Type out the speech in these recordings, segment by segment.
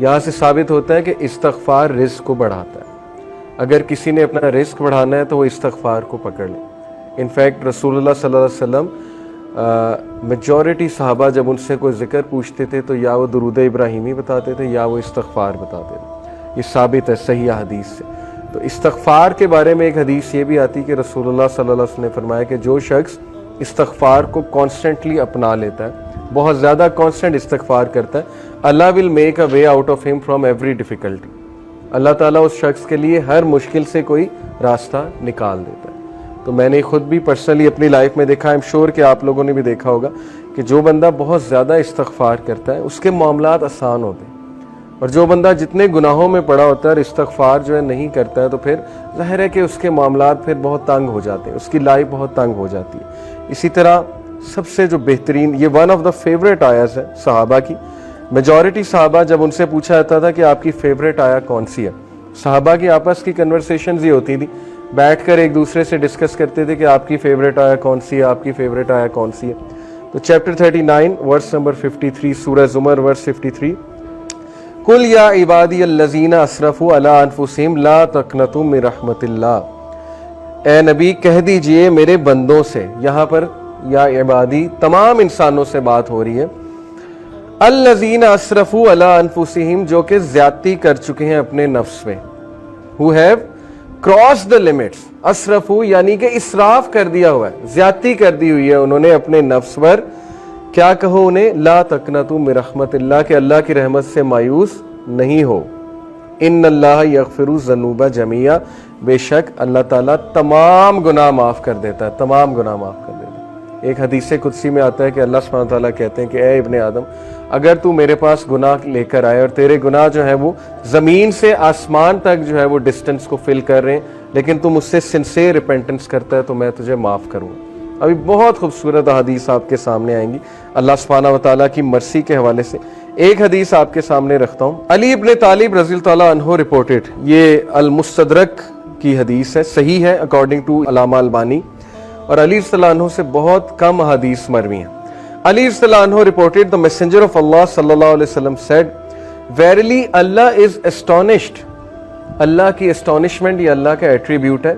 یہاں سے ثابت ہوتا ہے کہ استغفار رزق کو بڑھاتا ہے. اگر کسی نے اپنا رزق بڑھانا ہے تو وہ استغفار کو پکڑ لے. انفیکٹ رسول اللہ صلی اللہ علیہ وسلم میجورٹی صحابہ جب ان سے کوئی ذکر پوچھتے تھے تو یا وہ درود ابراہیمی بتاتے تھے یا وہ استغفار بتاتے تھے. یہ ثابت ہے صحیح حدیث سے. تو استغفار کے بارے میں ایک حدیث یہ بھی آتی کہ رسول اللہ صلی اللہ علیہ وسلم نے فرمایا کہ جو شخص استغفار کو کانسٹنٹلی اپنا لیتا ہے, بہت زیادہ کانسٹنٹ استغفار کرتا ہے, اللہ will make a way out of him from every difficulty. اللہ تعالیٰ اس شخص کے لیے ہر مشکل سے کوئی راستہ نکال دیتا ہے. تو میں نے خود بھی پرسنلی اپنی لائف میں دیکھا, ایم شور کہ آپ لوگوں نے بھی دیکھا ہوگا کہ جو بندہ بہت زیادہ استغفار کرتا ہے اس کے معاملات آسان ہوتے ہیں, اور جو بندہ جتنے گناہوں میں پڑا ہوتا ہے اور استغفار جو ہے نہیں کرتا ہے تو پھر ظاہر ہے کہ اس کے معاملات پھر بہت تنگ ہو جاتے ہیں, اس کی لائف بہت تنگ ہو جاتی ہے. اسی طرح سب سے جو بہترین, یہ ون آف دا فیوریٹ آیات ہے صحابہ کی. میجورٹی صحابہ جب ان سے پوچھا جاتا تھا کہ آپ کی فیوریٹ آیا کون سی ہے, صحابہ کی آپس کی کنورسیشنز یہ ہوتی تھی, بیٹھ کر ایک دوسرے سے ڈسکس کرتے تھے کہ آپ کی فیوریٹ آیا کون سی ہے, آپ کی فیوریٹ آیا کون سی ہے. تو چیپٹر 39 ورس نمبر 53, سورہ زمر ورس 53, قل یا عبادی الذین اسرفوا علی انفسہم لا تقنطوا من رحمت اللہ. اے نبی کہہ دیجئے میرے بندوں سے, یہاں پر یا عبادی تمام انسانوں سے بات ہو رہی ہے, الذین اسرفوا علی انفسہم جو کہ زیادتی کر چکے ہیں اپنے نفس میں, who have crossed the limits. اسرفوا یعنی کہ اسراف کر دیا ہوا ہے, زیادتی کر دی ہوئی ہے انہوں نے اپنے نفس پر. کیا کہو انہیں, لا تقنطوا من رحمت اللہ, کہ اللہ کی رحمت سے مایوس نہیں ہو. ان اللہ یغفر الذنوب جميعا, بے شک اللہ تعالیٰ تمام گناہ معاف کر دیتا ہے, تمام گناہ معاف کر دیتا ہے. ایک حدیث قدسی میں آتا ہے کہ اللہ سبحانہ تعالیٰ کہتے ہیں کہ اے ابن آدم, اگر تو میرے پاس گناہ لے کر آئے اور تیرے گناہ جو ہے وہ زمین سے آسمان تک جو ہے وہ ڈسٹنس کو فل کر رہے ہیں, لیکن تو مجھ سے سنسیئر ریپینٹنس کرتا ہے تو میں تجھے معاف کروں گا. ابھی بہت خوبصورت حدیث آپ کے سامنے آئیں گی اللہ سبحانہ و تعالیٰ کی مرسی کے حوالے سے. ایک حدیث آپ کے سامنے رکھتا ہوں. علی ابن طالب رضی اللہ تعالیٰ عنہ رپورٹڈ, یہ المستدرک کی حدیث ہے, صحیح ہے اکارڈنگ ٹو علامہ البانی, اور علی رضی اللہ عنہ سے بہت کم حدیث مروی ہیں. علی رضی اللہ عنہ reported the messenger of Allah sallallahu alaihi wasallam said, verily Allah is astonished. اللہ کی astonishment یہ اللہ کا ایٹریبیوٹ ہے,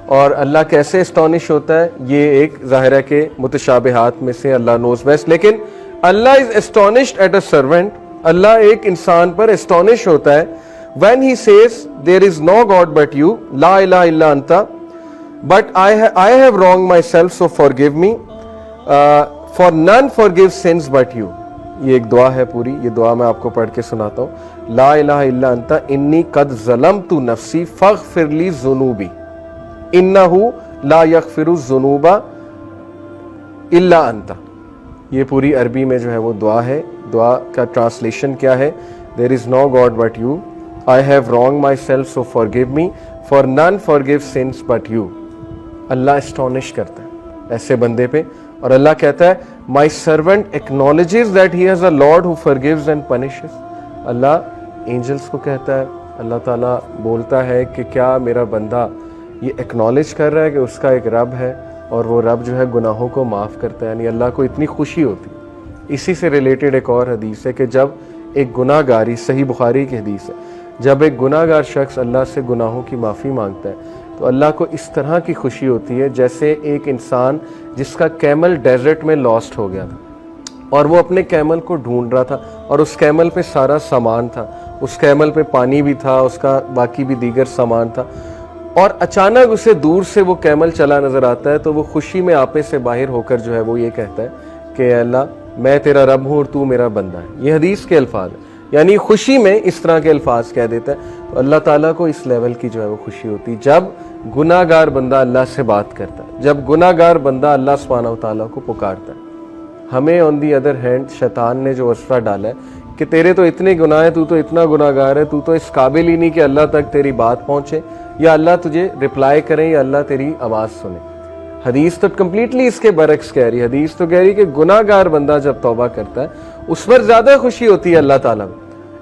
اور اللہ کیسے اسٹانش ہوتا ہے یہ ایک ظاہر ہے کہ متشابہات میں سے اللہ knows best. لیکن اللہ is astonished at a servant, اللہ ایک انسان پر اسٹانش ہوتا ہے when he says there is no God but you, la ilaha illa anta, but I have wronged myself so forgive me, for none forgive sins but you. یہ ایک دعا ہے پوری, یہ دعا میں آپ کو پڑھ کے سناتا ہوں. لا الہ الا انت انی قد ظلمت نفسی فاغفر لی ذنوبی انہ لا یغفر الذنوب الا انت. یہ پوری عربی میں جو ہے وہ دعا ہے. دعا کا ٹرانسلیشن کیا ہے؟ There is no God but you, I have wronged myself so forgive me, for none forgive sins but you. Allah astonished کرتا ہے ایسے بندے پہ, اور اللہ کہتا ہے my servant acknowledges that he has a Lord who forgives and punishes. Allah angels کو کہتا ہے, اللہ تعالیٰ بولتا ہے کہ کیا میرا بندہ یہ ایکنالج کر رہا ہے کہ اس کا ایک رب ہے اور وہ رب جو ہے گناہوں کو معاف کرتا ہے. یعنی اللہ کو اتنی خوشی ہوتی. اسی سے ریلیٹڈ ایک اور حدیث ہے کہ جب ایک گناہ گاری, صحیح بخاری کی حدیث ہے, جب ایک گناہ گار شخص اللہ سے گناہوں کی معافی مانگتا ہے تو اللہ کو اس طرح کی خوشی ہوتی ہے جیسے ایک انسان جس کا کیمل ڈیزرٹ میں لاسٹ ہو گیا تھا اور وہ اپنے کیمل کو ڈھونڈ رہا تھا, اور اس کیمل پہ سارا سامان تھا, اس کیمل پہ پانی بھی تھا, اس کا باقی بھی دیگر سامان تھا, اور اچانک اسے دور سے وہ کیمل چلا نظر آتا ہے تو وہ خوشی میں آپے سے باہر ہو کر جو ہے وہ یہ کہتا ہے کہ اے اللہ میں تیرا رب ہوں اور تو میرا بندہ ہے. یہ حدیث کے الفاظ ہیں, یعنی خوشی میں اس طرح کے الفاظ کہہ دیتا ہے. تو اللہ تعالیٰ کو اس لیول کی جو ہے وہ خوشی ہوتی جب گناہ گار بندہ اللہ سے بات کرتا ہے, جب گناہ گار بندہ اللہ سبحانہ و تعالیٰ کو پکارتا ہے. ہمیں آن دی ادر ہینڈ شیطان نے جو وصفہ ڈالا ہے کہ تیرے تو اتنے گناہ ہیں, تو اتنا گناہ گار ہے, تو اس قابل ہی نہیں کہ اللہ تک تیری بات پہنچے یا اللہ تجھے رپلائی کریں یا اللہ تیری آواز سنے. حدیث تو کمپلیٹلی اس کے برعکس کہہ رہی ہے. حدیث تو کہہ رہی کہ گناہ گار بندہ جب توبہ کرتا ہے اس پر زیادہ خوشی ہوتی ہے اللہ تعالیٰ میں.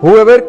whoever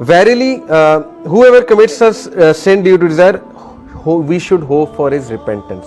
Verily, whoever commits a sin due to desire, we should hope for his repentance.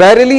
Verily,